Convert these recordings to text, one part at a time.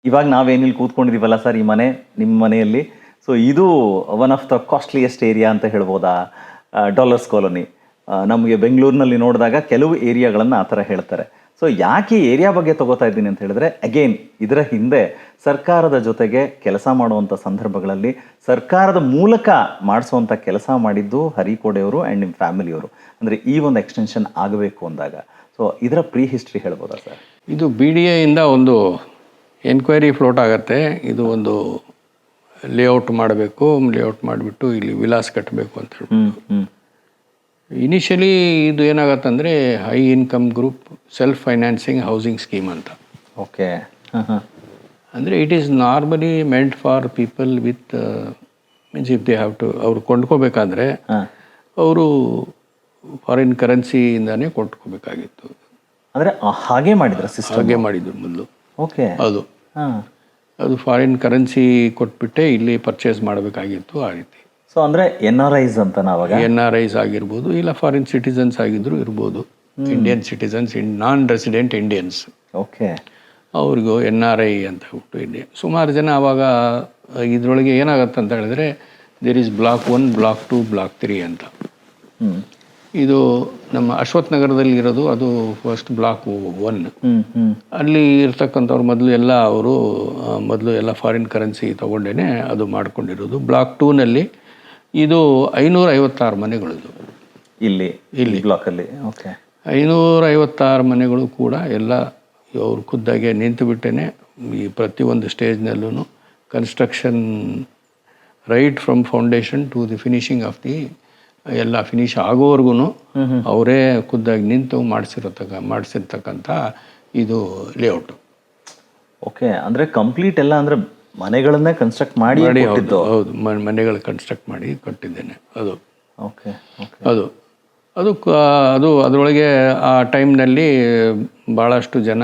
ಇವಾಗ ನಾವೇನಿಲ್ಲಿ ಕೂತ್ಕೊಂಡಿದ್ದೀವಲ್ಲ ಸರ್, ಈ ಮನೆ ನಿಮ್ಮ ಮನೆಯಲ್ಲಿ, ಸೊ ಇದು one of the costliest area ಅಂತ ಹೇಳ್ಬೋದಾ? Dollars colony. ನಮಗೆ ಬೆಂಗಳೂರಿನಲ್ಲಿ ನೋಡಿದಾಗ ಕೆಲವು ಏರಿಯಾಗಳನ್ನು ಆ ಥರ ಹೇಳ್ತಾರೆ. ಸೊ ಯಾಕೆ ಈ ಏರಿಯಾ ಬಗ್ಗೆ ತಗೋತಾ ಇದ್ದೀನಿ ಅಂತ ಹೇಳಿದ್ರೆ, ಅಗೇನ್ ಇದರ ಹಿಂದೆ ಸರ್ಕಾರದ ಜೊತೆಗೆ ಕೆಲಸ ಮಾಡುವಂಥ ಸಂದರ್ಭಗಳಲ್ಲಿ ಸರ್ಕಾರದ ಮೂಲಕ ಮಾಡಿಸುವಂಥ ಕೆಲಸ ಮಾಡಿದ್ದು ಹರಿಕೋಡೆಯವರು ಆ್ಯಂಡ್ ನಿಮ್ಮ ಫ್ಯಾಮಿಲಿಯವರು. ಅಂದರೆ ಈ ಒಂದು ಎಕ್ಸ್ಟೆನ್ಷನ್ ಆಗಬೇಕು ಅಂದಾಗ ಸೊ ಇದರ ಪ್ರೀ ಹಿಸ್ಟ್ರಿ ಹೇಳ್ಬೋದಾ ಸರ್? ಇದು BDA ಇಂದ ಒಂದು ಎನ್ಕ್ವೈರಿ ಫ್ಲೋಟ್ ಆಗುತ್ತೆ. ಇದು ಒಂದು ಲೇಔಟ್ ಮಾಡಬೇಕು, ಲೇಔಟ್ ಮಾಡಿಬಿಟ್ಟು ಇಲ್ಲಿ ವಿಲಾಸ್ ಕಟ್ಟಬೇಕು ಅಂತ ಹೇಳ್ಬಿಟ್ಟು. ಇನಿಷಿಯಲಿ ಇದು ಏನಾಗತ್ತಂದರೆ high income group self financing housing scheme ಅಂತ. ಓಕೆ. ಅಂದರೆ it is normally meant for people with means if they have to, ಅವ್ರು ಕೊಂಡ್ಕೋಬೇಕಾದ್ರೆ ಅವರು ಫಾರಿನ್ ಕರೆನ್ಸಿಯಿಂದಾನೇ ಕೊಂಡ್ಕೋಬೇಕಾಗಿತ್ತು. ಅಂದರೆ ಹಾಗೆ ಮಾಡಿದ್ರೆ ಸಿಸ್ಟಮ್ ಹಾಗೆ ಮಾಡಿದ್ರು ಮೊದಲು. ಓಕೆ. ಅದು ಫಾರಿನ್ ಕರೆನ್ಸಿ ಕೊಟ್ಬಿಟ್ಟೆ ಇಲ್ಲಿ ಪರ್ಚೇಸ್ ಮಾಡಬೇಕಾಗಿತ್ತು ಆ ರೀತಿ. ಸೊ ಅಂದರೆ NRIs ಅಂತ ನಾವಾಗ NRIs ಆಗಿರ್ಬೋದು, ಇಲ್ಲ ಫಾರಿನ್ ಸಿಟಿಸನ್ಸ್ ಆಗಿದ್ರು ಇರ್ಬೋದು, ಇಂಡಿಯನ್ ಸಿಟಿಸನ್ಸ್, ನಾನ್ ರೆಸಿಡೆಂಟ್ ಇಂಡಿಯನ್ಸ್. ಓಕೆ. ಅವ್ರಿಗೂ NRI ಅಂತ ಬಿಟ್ಟು ಇಲ್ಲಿ ಸುಮಾರು ಜನ ಆವಾಗ ಇದರೊಳಗೆ ಏನಾಗತ್ತೆ ಅಂತ ಹೇಳಿದ್ರೆ there is block 1, block 2, block 3 ಅಂತ. ಇದು ನಮ್ಮ ಅಶ್ವಥ್ ನಗರದಲ್ಲಿ ಇರೋದು, ಅದು ಫಸ್ಟ್ ಬ್ಲಾಕ್ 1. ಅಲ್ಲಿ ಇರ್ತಕ್ಕಂಥವ್ರು ಮೊದಲು ಎಲ್ಲ ಫಾರಿನ್ ಕರೆನ್ಸಿ ತೊಗೊಂಡೇ ಅದು ಮಾಡ್ಕೊಂಡಿರೋದು. ಬ್ಲಾಕ್ 2ನಲ್ಲಿ ಇದು 556 ಮನೆಗಳಿದು ಇಲ್ಲಿ ಬ್ಲಾಕಲ್ಲಿ. ಓಕೆ. 556 ಮನೆಗಳು ಕೂಡ ಎಲ್ಲ ಅವ್ರು ಖುದ್ದಾಗೆ ನಿಂತು ಬಿಟ್ಟೇ ಈ ಪ್ರತಿಯೊಂದು ಸ್ಟೇಜ್ನಲ್ಲೂ construction right from foundation to the finishing of the ಎಲ್ಲ ಫಿನಿಶ್ ಆಗೋವರೆಗೂ ಅವರೇ ಖುದ್ದಾಗಿ ನಿಂತು ಮಾಡಿಸಿರ್ತಕ್ಕಂಥ ಇದು ಲೇಔಟು. ಓಕೆ. ಅಂದರೆ ಕಂಪ್ಲೀಟ್ ಎಲ್ಲ ಅಂದರೆ ಮನೆಗಳನ್ನೇ ಕನ್ಸ್ಟ್ರಕ್ಟ್ ಮಾಡಿ ಹೌದು, ಮನೆಗಳು ಕನ್ಸ್ಟ್ರಕ್ಟ್ ಮಾಡಿ ಕಟ್ಟಿದ್ದೇನೆ ಅದು. ಓಕೆ. ಅದು ಅದು ಅದು ಅದರೊಳಗೆ ಆ ಟೈಮ್ನಲ್ಲಿ ಭಾಳಷ್ಟು ಜನ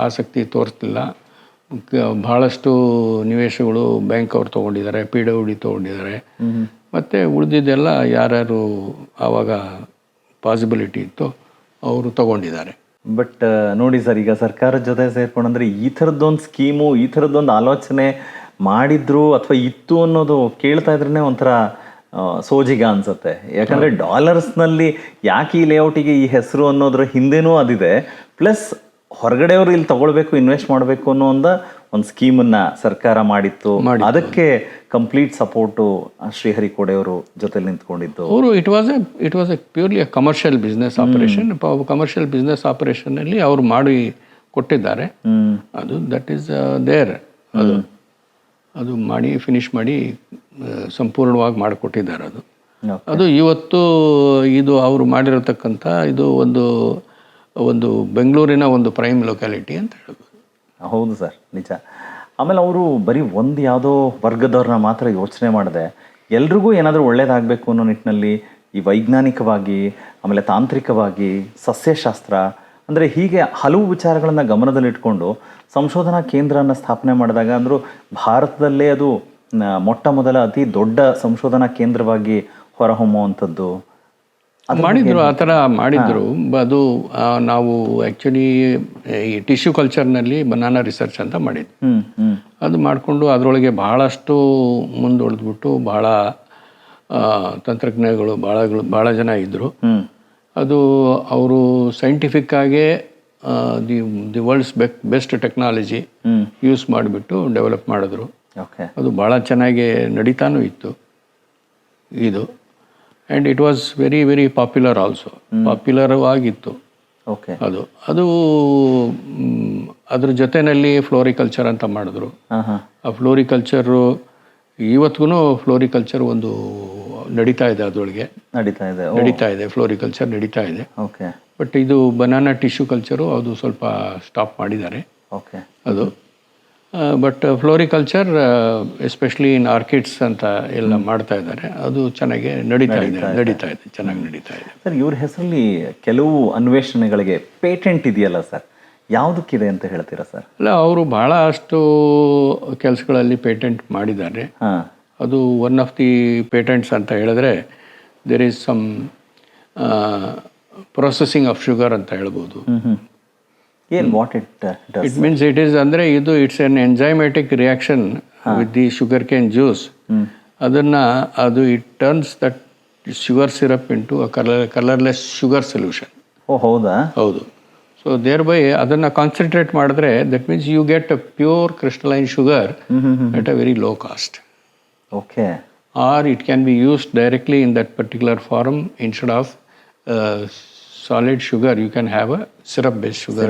ಆಸಕ್ತಿ ತೋರಿಸ್ತಿಲ್ಲ. ಭಾಳಷ್ಟು ನಿವೇಶಗಳು ಬ್ಯಾಂಕ್ ಅವ್ರು ತೊಗೊಂಡಿದ್ದಾರೆ, PWD ತೊಗೊಂಡಿದ್ದಾರೆ, ಮತ್ತು ಉಳಿದಿದ್ದೆಲ್ಲ ಯಾರ್ಯಾರು ಆವಾಗ ಪಾಸಿಬಿಲಿಟಿ ಇತ್ತು ಅವರು ತೊಗೊಂಡಿದ್ದಾರೆ. ಬಟ್ ನೋಡಿ ಸರ್, ಈಗ ಸರ್ಕಾರದ ಜೊತೆ ಸೇರ್ಕೊಂಡ್ರೆ ಈ ಥರದ್ದೊಂದು ಸ್ಕೀಮು, ಈ ಥರದ್ದೊಂದು ಆಲೋಚನೆ ಮಾಡಿದ್ರು ಅಥವಾ ಇತ್ತು ಅನ್ನೋದು ಕೇಳ್ತಾ ಇದ್ರೇ ಒಂಥರ ಸೋಜಿಗ ಅನ್ಸುತ್ತೆ. ಯಾಕಂದರೆ ಡಾಲರ್ಸ್ನಲ್ಲಿ ಯಾಕೆ ಈ ಲೇಔಟಿಗೆ ಈ ಹೆಸರು ಅನ್ನೋದ್ರ ಹಿಂದೆನೂ ಅದಿದೆ. ಪ್ಲಸ್ ಹೊರಗಡೆಯವರು ಇಲ್ಲಿ ತಗೊಳ್ಬೇಕು, ಇನ್ವೆಸ್ಟ್ ಮಾಡಬೇಕು ಅನ್ನೋ ಒಂದು ಸ್ಕೀಮನ್ನು ಸರ್ಕಾರ ಮಾಡಿತ್ತು. ಅದಕ್ಕೆ ಕಂಪ್ಲೀಟ್ ಸಪೋರ್ಟು ಶ್ರೀಹರಿಕೋಡೆಯವರು ಜೊತೆಲಿ ನಿಂತ್ಕೊಂಡಿದ್ದು. ಅವರು it was a purely a commercial business operation. Commercial business ಆಪರೇಷನ್ನಲ್ಲಿ ಅವರು ಮಾಡಿ ಕೊಟ್ಟಿದ್ದಾರೆ. ಅದು ದಟ್ ಈಸ್ ದೇರ್. ಅದು ಮಾಡಿ ಫಿನಿಶ್ ಮಾಡಿ ಸಂಪೂರ್ಣವಾಗಿ ಮಾಡಿಕೊಟ್ಟಿದ್ದಾರೆ. ಅದು ಇವತ್ತು ಇದು ಅವರು ಮಾಡಿರತಕ್ಕಂಥ ಇದು ಒಂದು ಬೆಂಗಳೂರಿನ ಒಂದು ಪ್ರೈಮ್ ಲೊಕ್ಯಾಲಿಟಿ ಅಂತ ಹೇಳ್ಬೋದು. ಹೌದು ಸರ್, ನಿಜ. ಆಮೇಲೆ ಅವರು ಬರೀ ಒಂದು ಯಾವುದೋ ವರ್ಗದವ್ರನ್ನ ಮಾತ್ರ ಯೋಚನೆ ಮಾಡಿದೆ, ಎಲ್ರಿಗೂ ಏನಾದರೂ ಒಳ್ಳೇದಾಗಬೇಕು ಅನ್ನೋ ನಿಟ್ಟಿನಲ್ಲಿ ಈ ವೈಜ್ಞಾನಿಕವಾಗಿ, ಆಮೇಲೆ ತಾಂತ್ರಿಕವಾಗಿ, ಸಸ್ಯಶಾಸ್ತ್ರ, ಅಂದರೆ ಹೀಗೆ ಹಲವು ವಿಚಾರಗಳನ್ನು ಗಮನದಲ್ಲಿಟ್ಕೊಂಡು ಸಂಶೋಧನಾ ಕೇಂದ್ರನ ಸ್ಥಾಪನೆ ಮಾಡಿದಾಗ ಅಂದರೂ ಭಾರತದಲ್ಲೇ ಅದು ಮೊಟ್ಟ ಮೊದಲ ಅತಿ ದೊಡ್ಡ ಸಂಶೋಧನಾ ಕೇಂದ್ರವಾಗಿ ಹೊರಹೊಮ್ಮುವಂಥದ್ದು ಮಾಡಿದ್ರು. ಆ ಥರ ಮಾಡಿದ್ರು. ಅದು ನಾವು ಆ್ಯಕ್ಚುಲಿ ಈ ಟಿಶ್ಯೂ ಕಲ್ಚರ್ನಲ್ಲಿ ಬನಾನಾ ರಿಸರ್ಚ್ ಅಂತ ಮಾಡಿದ್ವಿ. ಅದು ಮಾಡಿಕೊಂಡು ಅದರೊಳಗೆ ಭಾಳಷ್ಟು ಮುಂದುವರೆದ್ಬಿಟ್ಟು ಭಾಳ ತಂತ್ರಜ್ಞಗಳು ಭಾಳ ಜನ ಇದ್ದರು. ಅದು ಅವರು ಸೈಂಟಿಫಿಕ್ಕಾಗೇ the world's best technology use ಮಾಡಿಬಿಟ್ಟು ಡೆವಲಪ್ ಮಾಡಿದ್ರು. ಅದು ಭಾಳ ಚೆನ್ನಾಗಿ ನಡೀತಾನೂ ಇತ್ತು ಇದು. And it was very very popular also. Popular ಆಗಿತ್ತು ಅದು. ಅದ್ರ ಜೊತೆಯಲ್ಲಿ ಫ್ಲೋರಿಕಲ್ಚರ್ ಅಂತ ಮಾಡಿದ್ರು. ಆ ಫ್ಲೋರಿಕಲ್ಚರು ಇವತ್ತಿಗೂ ಫ್ಲೋರಿಕಲ್ಚರ್ ಒಂದು ನಡೀತಾ ಇದೆ, ಅದರೊಳಗೆ ನಡೀತಾ ಇದೆ ಫ್ಲೋರಿಕಲ್ಚರ್ ನಡೀತಾ ಇದೆ. ಬಟ್ ಇದು ಬನಾನಾ ಟಿಶ್ಯೂ ಕಲ್ಚರು ಅದು ಸ್ವಲ್ಪ ಸ್ಟಾಪ್ ಮಾಡಿದ್ದಾರೆ ಅದು. But floriculture especially in orchids ಅಂತ ಎಲ್ಲ ಮಾಡ್ತಾ ಇದ್ದಾರೆ. ಅದು ಚೆನ್ನಾಗಿ ನಡೀತಾ ಇದೆ, ಚೆನ್ನಾಗಿ ನಡೀತಾ ಇದೆ. ಸರ್, ಇವ್ರ ಹೆಸರಲ್ಲಿ ಕೆಲವು ಅನ್ವೇಷಣೆಗಳಿಗೆ ಪೇಟೆಂಟ್ ಇದೆಯಲ್ಲ ಸರ್, ಯಾವುದಕ್ಕಿದೆ ಅಂತ ಹೇಳ್ತೀರಾ ಸರ್? ಅಲ್ಲ, ಅವರು ಭಾಳಷ್ಟು ಕೆಲಸಗಳಲ್ಲಿ ಪೇಟೆಂಟ್ ಮಾಡಿದ್ದಾರೆ. ಅದು ಒನ್ ಆಫ್ ದಿ ಪೇಟೆಂಟ್ಸ್ ಅಂತ ಹೇಳಿದ್ರೆ there is some processing of sugar ಅಂತ ಹೇಳ್ಬೋದು. ಏನು what it does? It means it is ಅಂದರೆ it's an enzymatic reaction with the sugar cane juice. ಅದು it turns that sugar syrup into colourless sugar solution. ಓ ಹೌದಾ? ಹೌದು. So thereby ಅದನ್ನು concentrate ಮಾಡಿದ್ರೆ that means you get a pure crystalline sugar at a very low cost. Okay. Or it can be used directly in that particular form instead of solid sugar. You can have a syrup based sugar,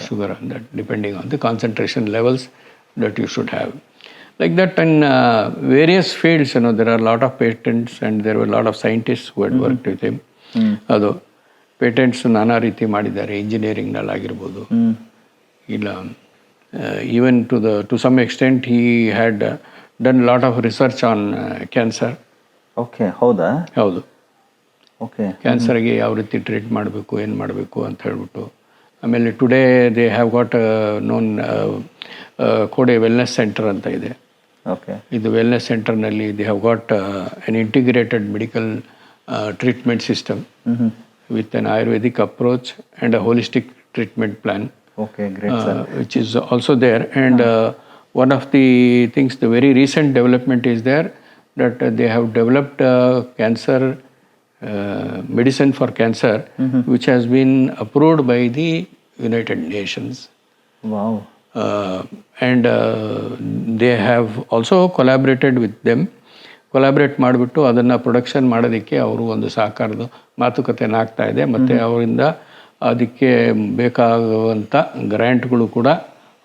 sugar on that, depending on the concentration levels that you should have. Like that in various fields, there are a lot of patents and there were a lot of scientists who had worked with him. ಅದು patents ನಾನಾ ರೀತಿ ಮಾಡಿದ್ದಾರೆ, ಇಂಜಿನಿಯರಿಂಗ್ನಲ್ಲಿ ಆಗಿರ್ಬೋದು, ಇಲ್ಲ even to some extent he had done lot of research on cancer. Okay. ಹೌದಾ? ಹೌದು. Okay. ಕ್ಯಾನ್ಸರ್ಗೆ ಯಾವ ರೀತಿ ಟ್ರೀಟ್ ಮಾಡಬೇಕು, ಏನು ಮಾಡಬೇಕು ಅಂತ ಹೇಳ್ಬಿಟ್ಟು. ಆಮೇಲೆ today they have got known ಕೋಡೆ ವೆಲ್ನೆಸ್ ಸೆಂಟರ್ ಅಂತ ಇದೆ. ಓಕೆ. ಇದು ವೆಲ್ನೆಸ್ ಸೆಂಟರ್ನಲ್ಲಿ they have got an integrated medical treatment system with an ayurvedic approach and a holistic treatment plan. Okay, great, sir. Which is also there. And one of the things, the very recent development is there that they have developed cancer medicine for cancer, which has been approved by the United Nations. Wow. And they have also collaborated with them. Collaborate ಮಾಡಿಬಿಟ್ಟು ಅದನ್ನು production ಮಾಡೋದಕ್ಕೆ ಅವರು ಒಂದು ಸಹಕಾರದ ಮಾತುಕತೆಯನ್ನು ಆಗ್ತಾ ಇದೆ. ಮತ್ತು ಅವರಿಂದ ಅದಕ್ಕೆ ಬೇಕಾಗುವಂಥ ಗ್ರ್ಯಾಂಟ್ಗಳು ಕೂಡ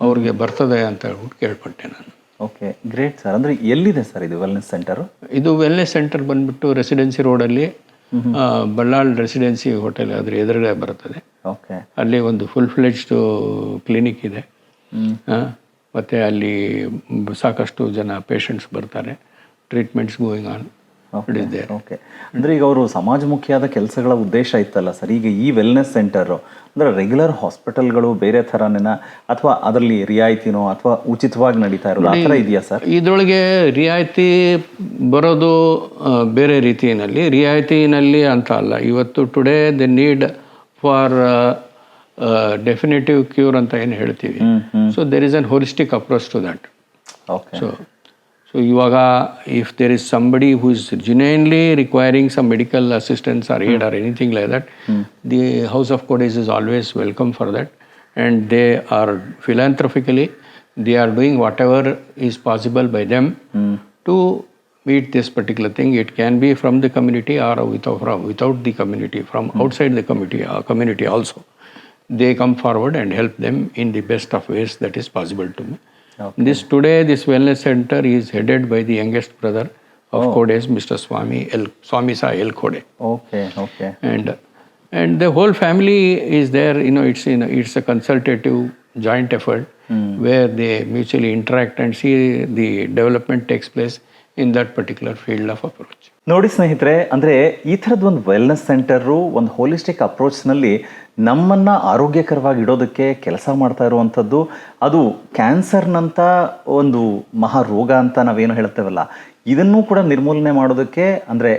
ಅವ್ರಿಗೆ ಬರ್ತದೆ ಅಂತ ಹೇಳ್ಬಿಟ್ಟು ಕೇಳ್ಪಟ್ಟೆ ನಾನು. Okay, great sir. ಅಂದರೆ ಎಲ್ಲಿದೆ ಸರ್ ಇದು ವೆಲ್ನೆಸ್ ಸೆಂಟರು? ಇದು ವೆಲ್ನೆಸ್ ಸೆಂಟರ್ ಬಂದುಬಿಟ್ಟು ರೆಸಿಡೆನ್ಸಿ ರೋಡಲ್ಲಿ ಬಳ್ಳಾಳ್ ರೆಸಿಡೆನ್ಸಿ ಹೋಟೆಲ್ ಅದ್ರ ಎದುರುಗಡೆ ಬರ್ತದೆ. ಓಕೆ. ಅಲ್ಲಿ ಒಂದು ಫುಲ್ ಫ್ಲೆಡ್ಜ್ಡ್ ಕ್ಲಿನಿಕ್ ಇದೆ. ಮತ್ತು ಅಲ್ಲಿ ಸಾಕಷ್ಟು ಜನ ಪೇಷಂಟ್ಸ್ ಬರ್ತಾರೆ. Treatments going on. ಓಕೆ. ಅಂದರೆ ಈಗ ಅವರು ಸಮಾಜಮುಖಿಯಾದ ಕೆಲಸಗಳ ಉದ್ದೇಶ ಇತ್ತಲ್ಲ ಸರ್, ಈಗ ಈ ವೆಲ್ನೆಸ್ ಸೆಂಟರು ಅಂದರೆ ರೆಗ್ಯುಲರ್ ಹಾಸ್ಪಿಟಲ್ಗಳು ಬೇರೆ ಥರನೇನ ಅಥವಾ ಅದರಲ್ಲಿ ರಿಯಾಯಿತಿನೋ ಅಥವಾ ಉಚಿತವಾಗಿ ನಡೀತಾ ಇರೋದು ಆ ಥರ ಇದೆಯಾ ಸರ್? ಇದರೊಳಗೆ ರಿಯಾಯಿತಿ ಬರೋದು ಬೇರೆ ರೀತಿಯಲ್ಲಿ, ರಿಯಾಯಿತಿನಲ್ಲಿ ಅಂತ ಅಲ್ಲ. ಇವತ್ತು today the need for definitive cure ಅಂತ ಏನು ಹೇಳ್ತೀವಿ. So there is an holistic approach to that. Okay. So ಇವಾಗ if there is somebody who is genuinely requiring some medical assistance or aid or anything like that, the House of Codes is always welcome for that, and they are philanthropically, they are doing whatever is possible by them to meet this particular thing. It can be from the community or without the community, from outside the community also. They come forward and help them in the best of ways that is possible to me. Okay. This wellness center is headed by the youngest brother of Codes, Mr. Swami Sa L Kode. Okay, okay. And the whole family is there. It's a consultative joint effort where they mutually interact and see the development takes place in that particular field of approach. ನೋಡಿ ಸ್ನೇಹಿತರೆ, ಅಂದರೆ ಈ ಥರದ್ದು ಒಂದು wellness centre ಒಂದು holistic ಅಪ್ರೋಚ್ನಲ್ಲಿ ನಮ್ಮನ್ನು ಆರೋಗ್ಯಕರವಾಗಿ ಇಡೋದಕ್ಕೆ ಕೆಲಸ ಮಾಡ್ತಾ ಇರುವಂಥದ್ದು. ಅದು ಕ್ಯಾನ್ಸರ್ನಂಥ ಒಂದು ಮಹಾರೋಗ ಅಂತ ನಾವೇನು ಹೇಳ್ತೇವಲ್ಲ, ಇದನ್ನು ಕೂಡ ನಿರ್ಮೂಲನೆ ಮಾಡೋದಕ್ಕೆ ಅಂದರೆ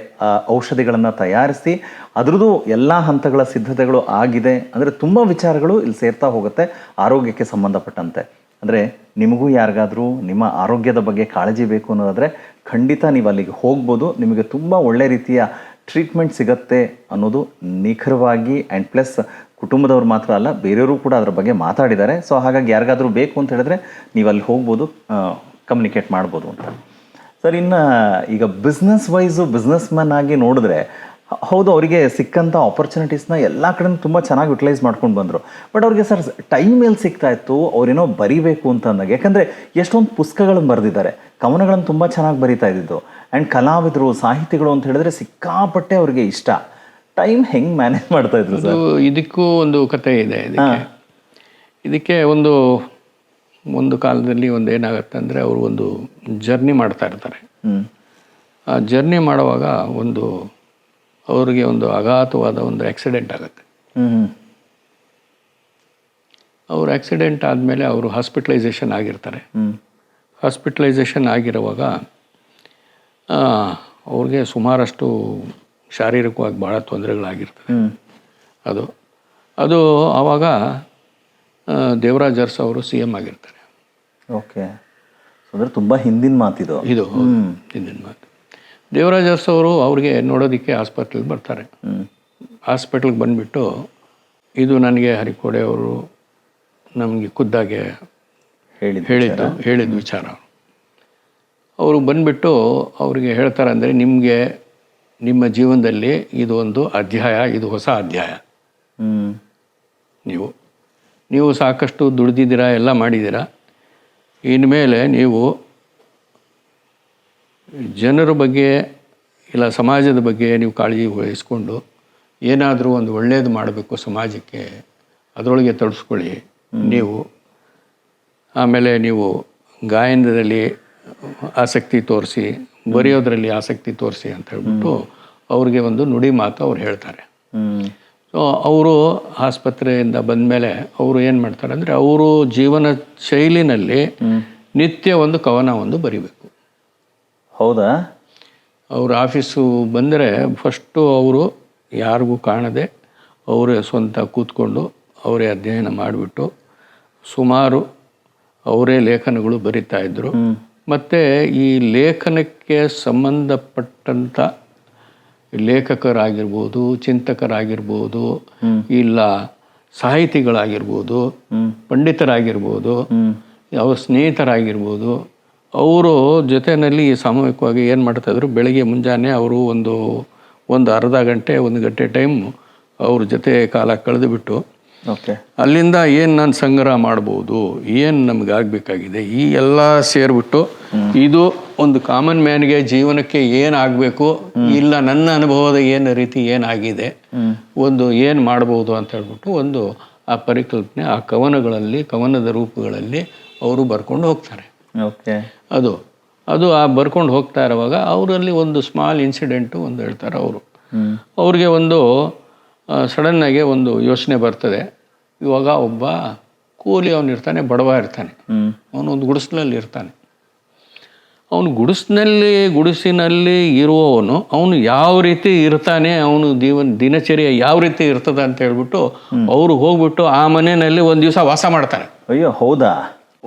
ಔಷಧಿಗಳನ್ನು ತಯಾರಿಸಿ ಅದರದ್ದು ಎಲ್ಲ ಹಂತಗಳ ಸಿದ್ಧತೆಗಳು ಆಗಿದೆ. ಅಂದರೆ ತುಂಬ ವಿಚಾರಗಳು ಇಲ್ಲಿ ಸೇರ್ತಾ ಹೋಗುತ್ತೆ ಆರೋಗ್ಯಕ್ಕೆ ಸಂಬಂಧಪಟ್ಟಂತೆ. ಅಂದರೆ ನಿಮಗೂ ಯಾರಿಗಾದರೂ ನಿಮ್ಮ ಆರೋಗ್ಯದ ಬಗ್ಗೆ ಕಾಳಜಿ ಬೇಕು ಅನ್ನೋದಾದರೆ ಖಂಡಿತ ನೀವು ಅಲ್ಲಿಗೆ ಹೋಗ್ಬೋದು. ನಿಮಗೆ ತುಂಬ ಒಳ್ಳೆ ರೀತಿಯ ಟ್ರೀಟ್ಮೆಂಟ್ ಸಿಗತ್ತೆ ಅನ್ನೋದು ನಿಖರವಾಗಿ, ಆ್ಯಂಡ್ ಪ್ಲಸ್ ಕುಟುಂಬದವ್ರು ಮಾತ್ರ ಅಲ್ಲ, ಬೇರೆಯವರು ಕೂಡ ಅದರ ಬಗ್ಗೆ ಮಾತಾಡಿದ್ದಾರೆ. ಸೊ ಹಾಗಾಗಿ ಯಾರಿಗಾದರೂ ಬೇಕು ಅಂತ ಹೇಳಿದ್ರೆ ನೀವು ಅಲ್ಲಿ ಹೋಗ್ಬೋದು, ಕಮ್ಯುನಿಕೇಟ್ ಮಾಡ್ಬೋದು ಅಂತ. ಸರ್, ಇನ್ನು ಈಗ ಬಿಸ್ನೆಸ್ ಮ್ಯಾನ್ ಆಗಿ ನೋಡಿದ್ರೆ ಹೌದು, ಅವರಿಗೆ ಸಿಕ್ಕಂಥ ಆಪರ್ಚುನಿಟೀಸ್ನ ಎಲ್ಲ ಕಡೆ ತುಂಬ ಚೆನ್ನಾಗಿ ಯುಟಿಲೈಸ್ ಮಾಡ್ಕೊಂಡು ಬಂದರು. ಬಟ್ ಅವ್ರಿಗೆ ಸರ್ ಟೈಮ್ ಎಲ್ಲಿ ಸಿಗ್ತಾ ಇತ್ತು ಅವ್ರೇನೋ ಬರಿಬೇಕು ಅಂತ ಅಂದಾಗ? ಯಾಕಂದರೆ ಎಷ್ಟೊಂದು ಪುಸ್ತಕಗಳನ್ನು ಬರೆದಿದ್ದಾರೆ, ಕವನಗಳನ್ನು ತುಂಬ ಚೆನ್ನಾಗಿ ಬರಿತಾ ಇದ್ದಿದ್ದು. ಆ್ಯಂಡ್ ಕಲಾವಿದರು, ಸಾಹಿತಿಗಳು ಅಂತ ಹೇಳಿದ್ರೆ ಸಿಕ್ಕಾಪಟ್ಟೆ ಅವ್ರಿಗೆ ಇಷ್ಟ. ಟೈಮ್ ಹೆಂಗೆ ಮ್ಯಾನೇಜ್ ಮಾಡ್ತಾ ಇದ್ರು ಸರ್? ಇದಕ್ಕೂ ಒಂದು ಕತೆ ಇದೆ. ಇದಕ್ಕೆ ಒಂದು ಕಾಲದಲ್ಲಿ ಏನಾಗುತ್ತೆ ಅಂದರೆ ಅವರು ಒಂದು ಜರ್ನಿ ಮಾಡ್ತಾ ಇರ್ತಾರೆ. ಆ ಜರ್ನಿ ಮಾಡುವಾಗ ಅವ್ರಿಗೆ ಒಂದು ಅಘಾತವಾದ ಒಂದು ಆಕ್ಸಿಡೆಂಟ್ ಆಗುತ್ತೆ. ಅವ್ರು ಆಕ್ಸಿಡೆಂಟ್ ಆದಮೇಲೆ ಅವರು ಹಾಸ್ಪಿಟಲೈಸೇಷನ್ ಆಗಿರ್ತಾರೆ. ಹಾಸ್ಪಿಟಲೈಸೇಷನ್ ಆಗಿರುವಾಗ ಅವ್ರಿಗೆ ಸುಮಾರಷ್ಟು ಶಾರೀರಿಕವಾಗಿ ಭಾಳ ತೊಂದರೆಗಳಾಗಿರ್ತದೆ. ಅದು ಆವಾಗ ದೇವರಾಜ್ ಅರಸು ಅವರು CM ಆಗಿರ್ತಾರೆ. ಓಕೆ, ಅಂದರೆ ತುಂಬ ಹಿಂದಿನ ಮಾತಿದು ಇದು ಹಿಂದಿನ ಮಾತು. ದೇವರಾಜ್ ಅರಸು ಅವರು ಅವ್ರಿಗೆ ನೋಡೋದಕ್ಕೆ ಹಾಸ್ಪಿಟ್ಲಿಗೆ ಬರ್ತಾರೆ. ಹಾಸ್ಪಿಟ್ಲಿಗೆ ಬಂದುಬಿಟ್ಟು ಇದು ನನಗೆ ಹರಿಕೋಡೆ ಅವರು ನಮಗೆ ಖುದ್ದಾಗೆ ಹೇಳಿದ ವಿಚಾರ. ಅವರು ಬಂದುಬಿಟ್ಟು ಅವ್ರಿಗೆ ಹೇಳ್ತಾರೆ, ಅಂದರೆ ನಿಮ್ಮ ಜೀವನದಲ್ಲಿ ಇದು ಒಂದು ಅಧ್ಯಾಯ, ಇದು ಹೊಸ ಅಧ್ಯಾಯ. ನೀವು ಸಾಕಷ್ಟು ದುಡ್ದಿದ್ದೀರಾ, ಎಲ್ಲ ಮಾಡಿದ್ದೀರಾ. ಇನ್ಮೇಲೆ ನೀವು ಜನರ ಬಗ್ಗೆ ಇಲ್ಲ ಸಮಾಜದ ಬಗ್ಗೆ ನೀವು ಕಾಳಜಿ ವಹಿಸ್ಕೊಂಡು ಏನಾದರೂ ಒಂದು ಒಳ್ಳೆಯದು ಮಾಡಬೇಕು ಸಮಾಜಕ್ಕೆ, ಅದರೊಳಗೆ ತೊಡಸ್ಕೊಳ್ಳಿ ನೀವು. ಆಮೇಲೆ ನೀವು ಗಾಯನದಲ್ಲಿ ಆಸಕ್ತಿ ತೋರಿಸಿ, ಬರೆಯೋದ್ರಲ್ಲಿ ಆಸಕ್ತಿ ತೋರಿಸಿ ಅಂತ ಹೇಳ್ಬಿಟ್ಟು ಅವ್ರಿಗೆ ಒಂದು ನುಡಿ ಮಾತು ಅವ್ರು ಹೇಳ್ತಾರೆ. ಸೊ ಅವರು ಆಸ್ಪತ್ರೆಯಿಂದ ಬಂದಮೇಲೆ ಅವರು ಏನು ಮಾಡ್ತಾರೆ ಅಂದರೆ, ಅವರು ಜೀವನ ಶೈಲಿನಲ್ಲಿ ನಿತ್ಯ ಒಂದು ಕವನ ಒಂದು ಬರಿಬೇಕು. ಹೌದಾ? ಅವರು ಆಫೀಸು ಬಂದರೆ ಫಸ್ಟು ಅವರು ಯಾರಿಗೂ ಕಾಣದೆ ಅವರೇ ಸ್ವಂತ ಕೂತ್ಕೊಂಡು ಅವರೇ ಅಧ್ಯಯನ ಮಾಡಿಬಿಟ್ಟು ಸುಮಾರು ಅವರೇ ಲೇಖನಗಳು ಬರಿತಾಯಿದ್ರು. ಮತ್ತು ಈ ಲೇಖನಕ್ಕೆ ಸಂಬಂಧಪಟ್ಟಂಥ ಲೇಖಕರಾಗಿರ್ಬೋದು, ಚಿಂತಕರಾಗಿರ್ಬೋದು, ಇಲ್ಲ ಸಾಹಿತಿಗಳಾಗಿರ್ಬೋದು, ಪಂಡಿತರಾಗಿರ್ಬೋದು, ಅವ್ರ ಸ್ನೇಹಿತರಾಗಿರ್ಬೋದು, ಅವರು ಜೊತೆಯಲ್ಲಿ ಸಾಮೂಹಿಕವಾಗಿ ಏನು ಮಾಡ್ತಾಯಿದ್ರು, ಬೆಳಗ್ಗೆ ಮುಂಜಾನೆ ಅವರು ಒಂದು ಅರ್ಧ ಗಂಟೆ 1 ಗಂಟೆ ಟೈಮ್ ಅವ್ರ ಜೊತೆ ಕಾಲ ಕಳೆದುಬಿಟ್ಟು ಅಲ್ಲಿಂದ ಏನು ನಾನು ಸಂಗ್ರಹ ಮಾಡ್ಬೋದು, ಏನು ನಮ್ಗೆ ಆಗಬೇಕಾಗಿದೆ, ಈ ಎಲ್ಲ ಸೇರಿಬಿಟ್ಟು ಇದು ಒಂದು ಕಾಮನ್ ಮ್ಯಾನ್ಗೆ ಜೀವನಕ್ಕೆ ಏನಾಗಬೇಕು, ಇಲ್ಲ ನನ್ನ ಅನುಭವದ ಏನು ರೀತಿ ಏನಾಗಿದೆ, ಒಂದು ಏನು ಮಾಡ್ಬೋದು ಅಂತ ಹೇಳ್ಬಿಟ್ಟು ಒಂದು ಆ ಪರಿಕಲ್ಪನೆ ಆ ಕವನದ ರೂಪಗಳಲ್ಲಿ ಅವರು ಬರ್ಕೊಂಡು ಹೋಗ್ತಾರೆ. ಅದು ಆ ಬರ್ಕೊಂಡು ಹೋಗ್ತಾ ಇರುವಾಗ ಅವರಲ್ಲಿ ಒಂದು ಸ್ಮಾಲ್ ಇನ್ಸಿಡೆಂಟು ಒಂದು ಹೇಳ್ತಾರೆ. ಅವ್ರಿಗೆ ಒಂದು ಸಡನ್ನಾಗಿ ಒಂದು ಯೋಚನೆ ಬರ್ತದೆ. ಇವಾಗ ಒಬ್ಬ ಕೂಲಿ ಅವನಿರ್ತಾನೆ, ಬಡವ ಇರ್ತಾನೆ, ಅವನೊಂದು ಗುಡಿಸಿನಲ್ಲಿ ಇರ್ತಾನೆ. ಅವನು ಗುಡಿಸಿನಲ್ಲಿ ಇರುವವನು ಅವನು ಯಾವ ರೀತಿ ಇರ್ತಾನೆ, ಅವನು ದಿನಚರ್ಯ ಯಾವ ರೀತಿ ಇರ್ತದೆ ಅಂತ ಹೇಳ್ಬಿಟ್ಟು ಅವರು ಹೋಗ್ಬಿಟ್ಟು ಆ ಮನೆಯಲ್ಲಿ ಒಂದು ದಿವಸ ವಾಸ ಮಾಡ್ತಾರೆ. ಅಯ್ಯೋ, ಹೌದಾ?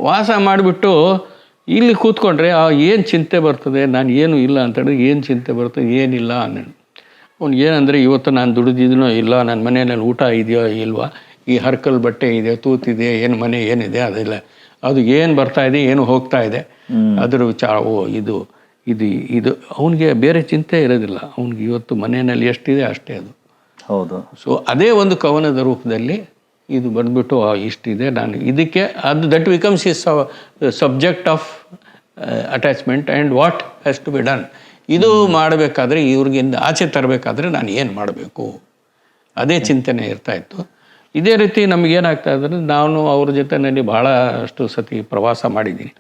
ವಾಸ ಮಾಡಿಬಿಟ್ಟು ಇಲ್ಲಿ ಕೂತ್ಕೊಂಡ್ರೆ ಏನು ಚಿಂತೆ ಬರ್ತದೆ, ನಾನು ಏನು ಇಲ್ಲ ಅಂತೇಳಿದ್ರೆ ಏನು ಚಿಂತೆ ಬರ್ತದೆ, ಏನಿಲ್ಲ ಅನ್ನೋದು. ಅವ್ನು ಏನಂದರೆ, ಇವತ್ತು ನಾನು ದುಡಿದಿದ್ದೀನೋ ಇಲ್ಲ, ನನ್ನ ಮನೆಯಲ್ಲಿ ಊಟ ಇದೆಯೋ ಇಲ್ವಾ, ಈ ಹರ್ಕಲ್ ಬಟ್ಟೆ ಇದೆ, ತೂತಿದೆ, ಏನು ಮನೆ ಏನಿದೆ ಅದೆಲ್ಲ, ಅದು ಏನು ಬರ್ತಾ ಇದೆ, ಏನು ಹೋಗ್ತಾ ಇದೆ, ಅದರ ವಿಚಾರ. ಇದು ಇದು ಇದು ಅವನಿಗೆ ಬೇರೆ ಚಿಂತೆ ಇರೋದಿಲ್ಲ. ಅವ್ನಿಗೆ ಇವತ್ತು ಮನೆಯಲ್ಲಿ ಎಷ್ಟಿದೆ ಅಷ್ಟೇ ಅದು. ಹೌದು. ಸೊ ಅದೇ ಒಂದು ಕವನದ ರೂಪದಲ್ಲಿ ಇದು ಬಂದ್ಬಿಟ್ಟು ಇಷ್ಟಿದೆ, ನಾನು ಇದಕ್ಕೆ ಅದು that becomes is subject of attachment and what has to be done. ಇದು ಮಾಡಬೇಕಾದ್ರೆ, ಇವ್ರಿಗಿಂದ ಆಚೆ ತರಬೇಕಾದ್ರೆ ನಾನು ಏನು ಮಾಡಬೇಕು, ಅದೇ ಚಿಂತನೆ ಇರ್ತಾಯಿತ್ತು. ಇದೇ ರೀತಿ ನಮಗೇನಾಗ್ತಾ ಇದ್ರೆ, ನಾನು ಅವ್ರ ಜೊತೆಯಲ್ಲಿ ಭಾಳಷ್ಟು ಸತಿ ಪ್ರವಾಸ ಮಾಡಿದ್ದೀನಿ.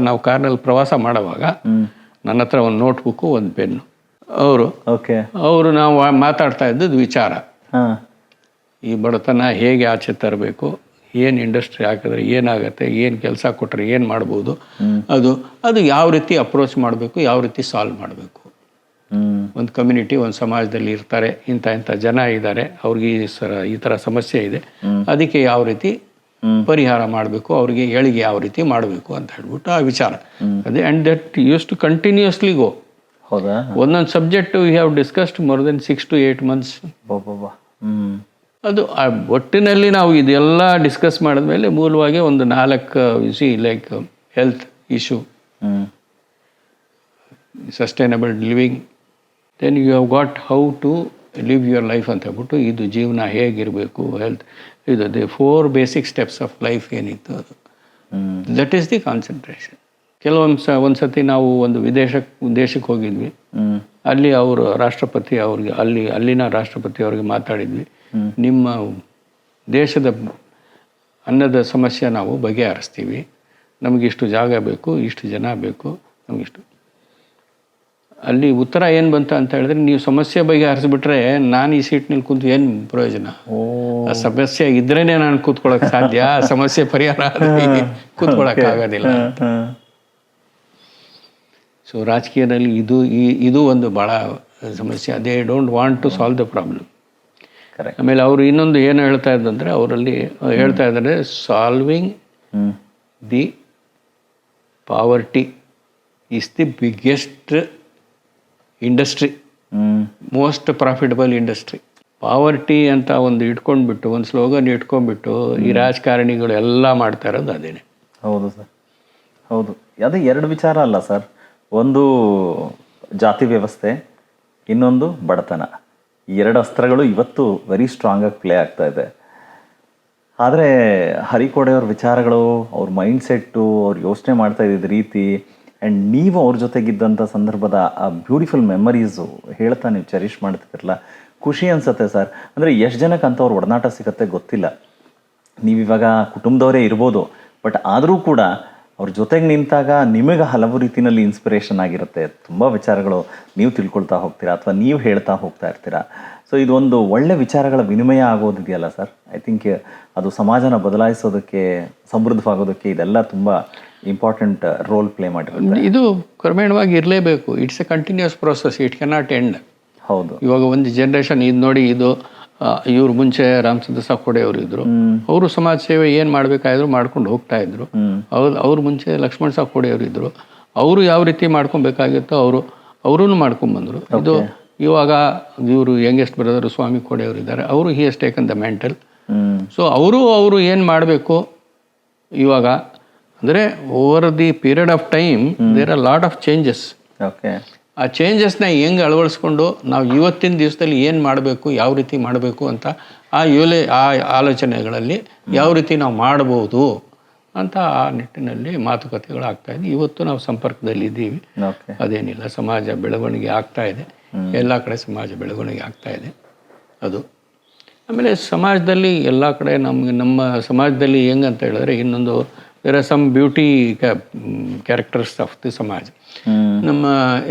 ನಾವು ಕಾರ್ನಲ್ಲಿ ಪ್ರವಾಸ ಮಾಡುವಾಗ ನನ್ನ ಹತ್ರ ಒಂದು ನೋಟ್ಬುಕ್ಕು, ಒಂದು ಪೆನ್ನು. ಅವರು ನಾವು ಮಾತಾಡ್ತಾ ಇದ್ದದ್ದು ವಿಚಾರ, ಈ ಬಡತನ ಹೇಗೆ ಆಚೆ ತರಬೇಕು, ಏನು ಇಂಡಸ್ಟ್ರಿ ಹಾಕಿದ್ರೆ ಏನಾಗುತ್ತೆ, ಏನು ಕೆಲಸ ಕೊಟ್ಟರೆ ಏನು ಮಾಡ್ಬೋದು, ಅದು ಯಾವ ರೀತಿ ಅಪ್ರೋಚ್ ಮಾಡಬೇಕು, ಯಾವ ರೀತಿ ಸಾಲ್ವ್ ಮಾಡಬೇಕು. ಒಂದು ಕಮ್ಯುನಿಟಿ, ಒಂದು ಸಮಾಜದಲ್ಲಿ ಇರ್ತಾರೆ, ಇಂಥ ಜನ ಇದ್ದಾರೆ, ಅವ್ರಿಗೆ ಈ ಥರ ಸಮಸ್ಯೆ ಇದೆ, ಅದಕ್ಕೆ ಯಾವ ರೀತಿ ಪರಿಹಾರ ಮಾಡಬೇಕು, ಅವ್ರಿಗೆ ಏಳಿಗೆ ಯಾವ ರೀತಿ ಮಾಡಬೇಕು ಅಂತ ಹೇಳ್ಬಿಟ್ಟು ಆ ವಿಚಾರ ಅದೇ. And that used to continuously go. ಹೌದಾ? ಒಂದೊಂದು subject we have discussed more than 6 to 8 months. ಅದು ಆ ಒಟ್ಟಿನಲ್ಲಿ ನಾವು ಇದೆಲ್ಲ ಡಿಸ್ಕಸ್ ಮಾಡಿದ್ಮೇಲೆ ಮೂಲವಾಗಿ ಒಂದು 4 like health issue, sustainable living, then you have got how to live your life ಅಂತ ಹೇಳ್ಬಿಟ್ಟು, ಇದು ಜೀವನ ಹೇಗಿರಬೇಕು, ಹೆಲ್ತ್, ಇದು the 4 basic steps of life ಏನಿತ್ತು ಅದು. That is the concentration. ಒಂದು ಸತಿ ನಾವು ಒಂದು ದೇಶಕ್ಕೆ ಹೋಗಿದ್ವಿ. ಅಲ್ಲಿ ಅವರು ರಾಷ್ಟ್ರಪತಿ ಅವ್ರಿಗೆ ಅಲ್ಲಿನ ರಾಷ್ಟ್ರಪತಿ ಅವ್ರಿಗೆ ಮಾತಾಡಿದ್ವಿ, ನಿಮ್ಮ ದೇಶದ ಅನ್ನದ ಸಮಸ್ಯೆ ನಾವು ಬಗೆಹರಿಸ್ತೀವಿ, ನಮಗಿಷ್ಟು ಜಾಗ ಬೇಕು, ಇಷ್ಟು ಜನ ಬೇಕು, ನಮಗಿಷ್ಟು. ಅಲ್ಲಿ ಉತ್ತರ ಏನು ಬಂತ ಅಂತ ಹೇಳಿದ್ರೆ, ನೀವು ಸಮಸ್ಯೆ ಬಗೆಹರಿಸ್ಬಿಟ್ರೆ ನಾನು ಈ ಸೀಟ್ನಲ್ಲಿ ಕೂತು ಏನು ಪ್ರಯೋಜನ, ಆ ಸಮಸ್ಯೆ ಇದ್ರೇ ನಾನು ಕೂತ್ಕೊಳ್ಳೋಕೆ ಸಾಧ್ಯ, ಸಮಸ್ಯೆ ಪರಿಹಾರ ಕೂತ್ಕೊಳ್ಳೋಕ್ಕಾಗೋದಿಲ್ಲ. ಸೊ ರಾಜಕೀಯದಲ್ಲಿ ಇದು ಒಂದು ಭಾಳ ಸಮಸ್ಯೆ. They don't want to solve the problem, correct. ಆಮೇಲೆ ಅವರು ಇನ್ನೊಂದು ಏನು ಹೇಳ್ತಾ ಇದ್ದಂದರೆ ಅವರಲ್ಲಿ ಹೇಳ್ತಾ ಇದ್ದಾರೆ solving the poverty is the biggest industry, most profitable industry. Poverty ಅಂತ ಒಂದು ಇಟ್ಕೊಂಡ್ಬಿಟ್ಟು ಒಂದು ಸ್ಲೋಗನ್ ಇಟ್ಕೊಂಡ್ಬಿಟ್ಟು ಈ ರಾಜಕಾರಣಿಗಳು ಎಲ್ಲ ಮಾಡ್ತಾ ಇರೋದು ಅದೇನೆ. ಹೌದು ಸರ್, ಹೌದು. ಅದೇ ಎರಡು ವಿಚಾರ ಅಲ್ಲ ಸರ್, ಒಂದು ಜಾತಿ ವ್ಯವಸ್ಥೆ, ಇನ್ನೊಂದು ಬಡತನ. ಈ ಎರಡು ಅಸ್ತ್ರಗಳು ಇವತ್ತು ವೆರಿ ಸ್ಟ್ರಾಂಗಾಗಿ ಪ್ಲೇ ಆಗ್ತಾ ಇದೆ. ಆದರೆ ಹರಿಕೋಡೆಯವ್ರ ವಿಚಾರಗಳು, ಅವ್ರ ಮೈಂಡ್ಸೆಟ್ಟು, ಅವ್ರು ಯೋಚನೆ ಮಾಡ್ತಾ ಇದ್ದಿದ್ದ ರೀತಿ, ಆ್ಯಂಡ್ ನೀವು ಅವ್ರ ಜೊತೆಗಿದ್ದಂಥ ಸಂದರ್ಭದ ಆ ಬ್ಯೂಟಿಫುಲ್ ಮೆಮರೀಸು ಹೇಳ್ತಾ ನೀವು ಚೆರಿಷ್ ಮಾಡ್ತಿದ್ರಲ್ಲ, ಖುಷಿ ಅನಿಸುತ್ತೆ ಸರ್. ಅಂದರೆ ಎಷ್ಟು ಜನಕ್ಕೆ ಅಂಥವ್ರ ಒಡನಾಟ ಸಿಗುತ್ತೆ ಗೊತ್ತಿಲ್ಲ. ನೀವಿವಾಗ ಕುಟುಂಬದವರೇ ಇರ್ಬೋದು, ಬಟ್ ಆದರೂ ಕೂಡ ಅವ್ರ ಜೊತೆಗೆ ನಿಂತಾಗ ನಿಮಗೆ ಹಲವು ರೀತಿಯಲ್ಲಿ ಇನ್ಸ್ಪಿರೇಷನ್ ಆಗಿರುತ್ತೆ. ತುಂಬ ವಿಚಾರಗಳು ನೀವು ತಿಳ್ಕೊಳ್ತಾ ಹೋಗ್ತೀರಾ ಅಥವಾ ನೀವು ಹೇಳ್ತಾ ಹೋಗ್ತಾ ಇರ್ತೀರಾ. ಸೊ ಇದೊಂದು ಒಳ್ಳೆ ವಿಚಾರಗಳ ವಿನಿಮಯ ಆಗೋದಿದೆಯಲ್ಲ ಸರ್, ಐ ಥಿಂಕ್ ಅದು ಸಮಾಜನ ಬದಲಾಯಿಸೋದಕ್ಕೆ, ಸಮೃದ್ಧವಾಗೋದಕ್ಕೆ ಇದೆಲ್ಲ ತುಂಬ ಇಂಪಾರ್ಟೆಂಟ್ ರೋಲ್ ಪ್ಲೇ ಮಾಡಿರುತ್ತೆ. ಇದು ಕ್ರಮೇಣವಾಗಿ ಇರಲೇಬೇಕು. It's a continuous process, it cannot end. ಹೌದು. ಇವಾಗ ಒಂದು ಜನ್ರೇಷನ್ ಇದು ನೋಡಿ, ಇದು ಇವ್ರು ಮುಂಚೆ ರಾಮಚಂದ್ರ ಸಾಕೋಡೆ ಅವರು ಇದ್ರು, ಅವರು ಸಮಾಜ ಸೇವೆ ಏನು ಮಾಡಬೇಕಾದ್ರು ಮಾಡ್ಕೊಂಡು ಹೋಗ್ತಾ ಇದ್ರು. ಅವ್ರ ಮುಂಚೆ ಲಕ್ಷ್ಮಣ್ ಸಾಕೋಡೆ ಅವರು ಇದ್ರು, ಅವರು ಯಾವ ರೀತಿ ಮಾಡ್ಕೊಬೇಕಾಗಿತ್ತೋ ಅವರೂ ಮಾಡ್ಕೊಂಡ್ಬಂದರು. ಇದು ಇವಾಗ ಇವರು ಯಂಗೆಸ್ಟ್ ಬ್ರದರ್ ಸ್ವಾಮಿ ಕೋಡೆ ಅವರು ಇದ್ದಾರೆ, ಅವರು ಹಿ ಹಸ್ ಟೇಕನ್ ದ ಮೆಂಟಲ್. ಸೊ ಅವರು ಏನು ಮಾಡಬೇಕು ಇವಾಗ ಅಂದರೆ over the period of time there are lot of changes. Okay. ಆ ಚೇಂಜಸ್ನ ಹೆಂಗೆ ಅಳವಡಿಸ್ಕೊಂಡು ನಾವು ಇವತ್ತಿನ ದಿವಸದಲ್ಲಿ ಏನು ಮಾಡಬೇಕು, ಯಾವ ರೀತಿ ಮಾಡಬೇಕು ಅಂತ ಆ ಆಲೋಚನೆಗಳಲ್ಲಿ ಯಾವ ರೀತಿ ನಾವು ಮಾಡ್ಬೋದು ಅಂತ ಆ ನಿಟ್ಟಿನಲ್ಲಿ ಮಾತುಕತೆಗಳು ಆಗ್ತಾಯಿದೆ. ಇವತ್ತು ನಾವು ಸಂಪರ್ಕದಲ್ಲಿ ಇದ್ದೀವಿ, ಅದೇನಿಲ್ಲ. ಸಮಾಜ ಬೆಳವಣಿಗೆ ಆಗ್ತಾ ಇದೆ, ಎಲ್ಲ ಕಡೆ ಸಮಾಜ ಬೆಳವಣಿಗೆ ಆಗ್ತಾ ಇದೆ ಅದು. ಆಮೇಲೆ ಸಮಾಜದಲ್ಲಿ ಎಲ್ಲ ಕಡೆ ನಮ್ಮ ಸಮಾಜದಲ್ಲಿ ಹೆಂಗಂತ ಹೇಳಿದ್ರೆ, ಇನ್ನೊಂದು there are some beauty characters of the ಸಮಾಜ. ನಮ್ಮ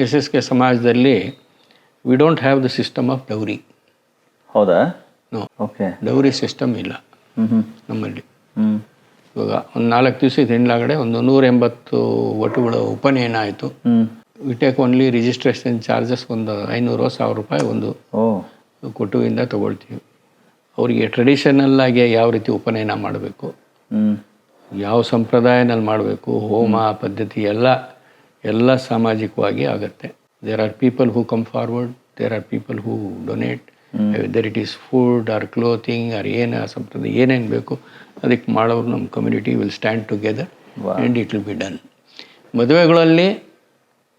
SSK ಸಮಾಜದಲ್ಲಿ we don't have the system of dowry. ಹೌದಾ? ನೋ. ಓಕೆ. ಡೌರಿ ಸಿಸ್ಟಮ್ ಇಲ್ಲ ನಮ್ಮಲ್ಲಿ. ಇವಾಗ ಒಂದು 4 ದಿವಸದ ಹಿಂದ್ಗಡೆ ಒಂದು 180 ಒಟುಗಳ ಉಪನಯನ ಆಯಿತು. We take only registration charges ಒಂದು 500-1000 ರೂಪಾಯಿ ಒಂದು ಕೊಟುವಿಂದ ತೊಗೊಳ್ತೀವಿ. ಅವರಿಗೆ ಟ್ರೆಡಿಷನಲ್ ಆಗಿ ಯಾವ ರೀತಿ ಉಪನಯನ ಮಾಡಬೇಕು, ಯಾವ ಸಂಪ್ರದಾಯನಲ್ಲಿ ಮಾಡಬೇಕು, ಹೋಮ ಪದ್ಧತಿ ಎಲ್ಲ ಸಾಮಾಜಿಕವಾಗಿ ಆಗುತ್ತೆ. There are people who come forward, there are people who donate, whether it is food or clothing or ಏನು ಸಂಪ್ರದಾಯ ಏನೇನು ಬೇಕು ಅದಕ್ಕೆ ಮಾಡೋರು ನಮ್ಮ community will stand together and it will be done. ಮದುವೆಗಳಲ್ಲಿ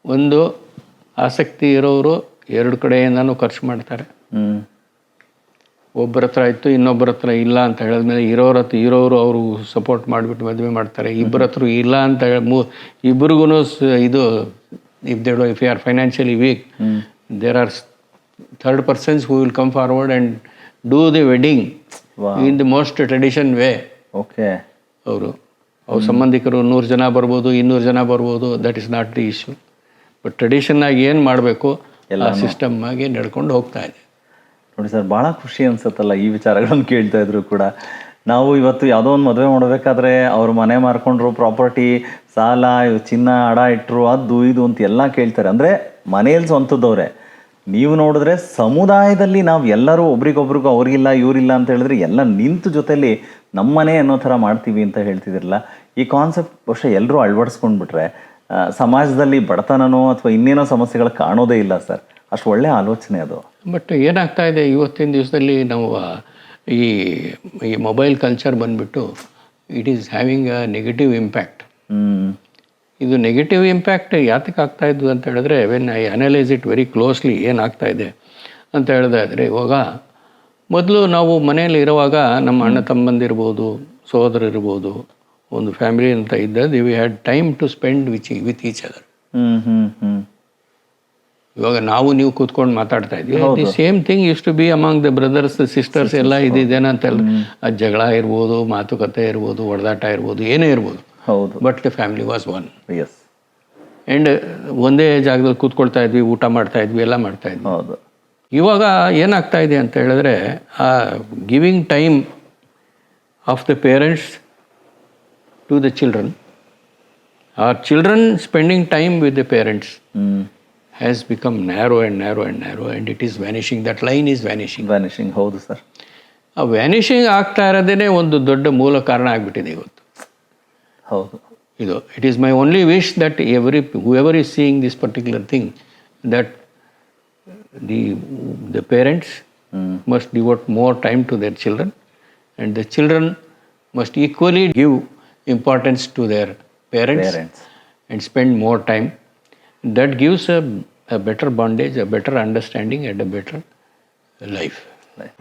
ಒಂದು ಆಸಕ್ತಿ ಇರೋರು 2 ಕಡೆಯಿಂದನೂ ಖರ್ಚು ಮಾಡ್ತಾರೆ. ಒಬ್ಬರ ಹತ್ರ ಇತ್ತು, ಇನ್ನೊಬ್ಬರ ಹತ್ರ ಇಲ್ಲ ಅಂತ ಹೇಳಿದ್ಮೇಲೆ ಇರೋರು ಅವರು ಸಪೋರ್ಟ್ ಮಾಡಿಬಿಟ್ಟು ಮದುವೆ ಮಾಡ್ತಾರೆ. ಇಬ್ಬರ ಹತ್ರ ಇಲ್ಲ ಅಂತ ಹೇಳಿ ಇಬ್ಬರಿಗೂ ಇದು if you are financially weak, there are third persons who will come forward and do the wedding in the most tradition way. Okay. ಅವ್ರ ಸಂಬಂಧಿಕರು 100 ಜನ ಬರ್ಬೋದು, 200 ಜನ ಬರ್ಬೋದು, that is not the issue. But ಟ್ರೆಡಿಷನ್ನಾಗಿ ಏನು ಮಾಡಬೇಕು ಎಲ್ಲ ಸಿಸ್ಟಮ್ ಆಗಿ ನಡ್ಕೊಂಡು ಹೋಗ್ತಾ ಇದೆ. ನೋಡಿ ಸರ್, ಭಾಳ ಖುಷಿ ಅನ್ಸುತ್ತಲ್ಲ ಈ ವಿಚಾರಗಳನ್ನು ಕೇಳ್ತಾ ಇದ್ರು ಕೂಡ. ನಾವು ಇವತ್ತು ಯಾವುದೋ ಒಂದು ಮದುವೆ ಮಾಡಬೇಕಾದ್ರೆ ಅವ್ರ ಮನೆ ಮಾರ್ಕೊಂಡ್ರು, ಪ್ರಾಪರ್ಟಿ, ಸಾಲ, ಚಿನ್ನ ಅಡ ಇಟ್ಟರು, ಅದು ಇದು ಅಂತ ಎಲ್ಲ ಕೇಳ್ತಾರೆ. ಅಂದರೆ ಮನೆಯಲ್ಲಿ ಸ್ವಂತದವ್ರೆ. ನೀವು ನೋಡಿದ್ರೆ ಸಮುದಾಯದಲ್ಲಿ ನಾವು ಎಲ್ಲರೂ ಒಬ್ರಿಗೊಬ್ರಿಗೂ ಅವ್ರಿಗಿಲ್ಲ ಇವರಿಲ್ಲ ಅಂತ ಹೇಳಿದ್ರೆ ಎಲ್ಲ ನಿಂತು ಜೊತೆಲಿ ನಮ್ಮನೆ ಅನ್ನೋ ಥರ ಮಾಡ್ತೀವಿ ಅಂತ ಹೇಳ್ತಿದ್ರಲ್ಲ. ಈ ಕಾನ್ಸೆಪ್ಟ್ ಬಹುಶಃ ಎಲ್ಲರೂ ಅಳವಡಿಸ್ಕೊಂಡ್ಬಿಟ್ರೆ ಸಮಾಜದಲ್ಲಿ ಬಡತನನೋ ಅಥವಾ ಇನ್ನೇನೋ ಸಮಸ್ಯೆಗಳು ಕಾಣೋದೇ ಇಲ್ಲ ಸರ್. ಅಷ್ಟು ಒಳ್ಳೆಯ ಆಲೋಚನೆ ಅದು. ಬಟ್ ಏನಾಗ್ತಾ ಇದೆ ಇವತ್ತಿನ ದಿವಸದಲ್ಲಿ, ನಾವು ಈ ಮೊಬೈಲ್ ಕಲ್ಚರ್ ಬಂದುಬಿಟ್ಟು it is having a negative impact. ಇದು ನೆಗೆಟಿವ್ ಇಂಪ್ಯಾಕ್ಟ್ ಯಾತಕ್ಕೆ ಆಗ್ತಾ ಇದ್ದು ಅಂತ ಹೇಳಿದ್ರೆ, when I analyse it very closely ಏನಾಗ್ತಾ ಇದೆ ಅಂತ ಹೇಳಿದ್ರೆ, ಇವಾಗ ಮೊದಲು ನಾವು ಮನೆಯಲ್ಲಿ ಇರುವಾಗ ನಮ್ಮ ಅಣ್ಣ ತಮ್ಮಂದಿರ್ಬೋದು, ಸಹೋದರರಿರ್ಬೋದು, ಒಂದು ಫ್ಯಾಮಿಲಿ ಅಂತ ಇದ್ದದ್ದು, we had time to spend with each other. ಇವಾಗ ನೀವು ಕೂತ್ಕೊಂಡು ಮಾತಾಡ್ತಾ ಇದ್ವಿ, the same thing use to be among the brothers sisters ಎಲ್ಲ ಇದೇನಂತ ಜಗಳ ಇರ್ಬೋದು, ಮಾತುಕತೆ ಇರ್ಬೋದು, ಹೊಡೆದಾಟ ಇರ್ಬೋದು, ಏನೇ ಇರ್ಬೋದು. ಹೌದು. But the family was one. Yes. And ಒಂದೇ ಜಾಗದಲ್ಲಿ ಕೂತ್ಕೊಳ್ತಾ ಇದ್ವಿ, ಊಟ ಮಾಡ್ತಾ ಇದ್ವಿ, ಎಲ್ಲ ಮಾಡ್ತಾ ಇದ್ವಿ. ಹೌದು. ಇವಾಗ ಏನಾಗ್ತಾ ಇದೆ ಅಂತ ಹೇಳಿದ್ರೆ, ಆ giving time of the parents to the children, or children spending time with the parents has become narrow and narrow and narrow, and it is vanishing. That line is vanishing. ಹೌದು ಸರ್. ಆ ವ್ಯಾನಿಷಿಂಗ್ ಆಗ್ತಾ ಇರೋದೇ ಒಂದು ದೊಡ್ಡ ಮೂಲ ಕಾರಣ ಆಗಿಬಿಟ್ಟಿದೆ ಇವತ್ತು. ಹೌದು. ಇದು it is my only wish that whoever is seeing this particular thing that the parents must devote more time to their children, and the children must equally give importance to their parents. And spend more time. That gives a better bondage, a better understanding, and a better life.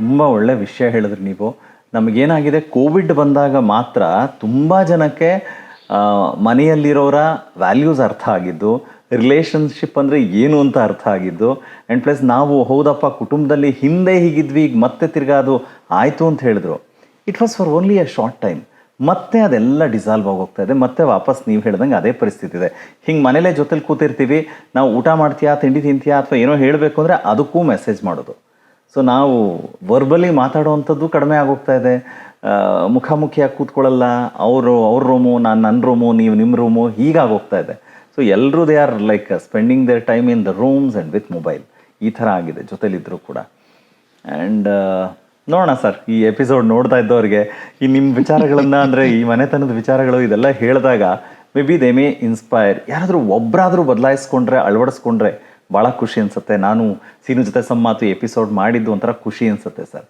ತುಂಬ ಒಳ್ಳೆ ವಿಷಯ ಹೇಳಿದ್ರಿ ನೀವು. ನಮಗೇನಾಗಿದೆ, Covid ಬಂದಾಗ ಮಾತ್ರ ತುಂಬ ಜನಕ್ಕೆ ಮನೆಯಲ್ಲಿರೋರ values ಅರ್ಥ ಆಗಿದ್ದು, ರಿಲೇಷನ್ಶಿಪ್ ಅಂದರೆ ಏನು ಅಂತ ಅರ್ಥ ಆಗಿದ್ದು, ಆ್ಯಂಡ್ ಪ್ಲಸ್ ನಾವು ಹೌದಪ್ಪ ಕುಟುಂಬದಲ್ಲಿ ಹಿಂದೆ ಹೀಗಿದ್ವಿ, ಈಗ ಮತ್ತೆ ತಿರ್ಗಾ ಅದು ಆಯಿತು ಅಂತ ಹೇಳಿದ್ರು. It was for only a short time. ಮತ್ತೆ ಅದೆಲ್ಲ ಡಿಸಾಲ್ವ್ ಆಗೋಗ್ತಾ ಇದೆ. ಮತ್ತೆ ವಾಪಸ್ ನೀವು ಹೇಳ್ದಂಗೆ ಅದೇ ಪರಿಸ್ಥಿತಿ ಇದೆ. ಹಿಂಗೆ ಮನೇಲೇ ಜೊತೆಲಿ ಕೂತಿರ್ತೀವಿ, ನಾವು ಊಟ ಮಾಡ್ತೀಯಾ, ತಿಂಡಿ ತಿಂತೀಯಾ, ಅಥವಾ ಏನೋ ಹೇಳಬೇಕು ಅಂದರೆ ಅದಕ್ಕೂ ಮೆಸೇಜ್ ಮಾಡೋದು. ಸೊ ನಾವು ವರ್ಬಲಿ ಮಾತಾಡೋವಂಥದ್ದು ಕಡಿಮೆ ಆಗೋಗ್ತಾ ಇದೆ. ಮುಖಾಮುಖಿಯಾಗಿ ಕೂತ್ಕೊಳ್ಳಲ್ಲ. ಅವ್ರ ರೂಮು, ನಾನು ನನ್ನ ರೂಮು, ನೀವು ನಿಮ್ಮ ರೂಮು, ಹೀಗಾಗೋಗ್ತಾ ಇದೆ. ಸೊ ಎಲ್ಲರೂ they are like spending there time in the rooms and with mobile. ಈ ಥರ ಆಗಿದೆ ಜೊತೆಲಿದ್ದರೂ ಕೂಡ. ಆ್ಯಂಡ್ ನೋಡೋಣ ಸರ್, ಈ ಎಪಿಸೋಡ್ ನೋಡ್ತಾ ಇದ್ದವ್ರಿಗೆ ಈ ನಿಮ್ಮ ವಿಚಾರಗಳನ್ನು, ಅಂದರೆ ಈ ಮನೆತನದ ವಿಚಾರಗಳು ಇದೆಲ್ಲ ಹೇಳಿದಾಗ may be they may inspire. ಯಾರಾದರೂ ಒಬ್ಬರಾದರೂ ಬದಲಾಯಿಸ್ಕೊಂಡ್ರೆ, ಅಳವಡಿಸ್ಕೊಂಡ್ರೆ ಭಾಳ ಖುಷಿ ಅನಿಸುತ್ತೆ. ನಾನು ಸೀನು ಜೊತೆ ಸಂಮಾತು ಎಪಿಸೋಡ್ ಮಾಡಿದ್ದು ಒಂಥರ ಖುಷಿ ಅನಿಸುತ್ತೆ ಸರ್.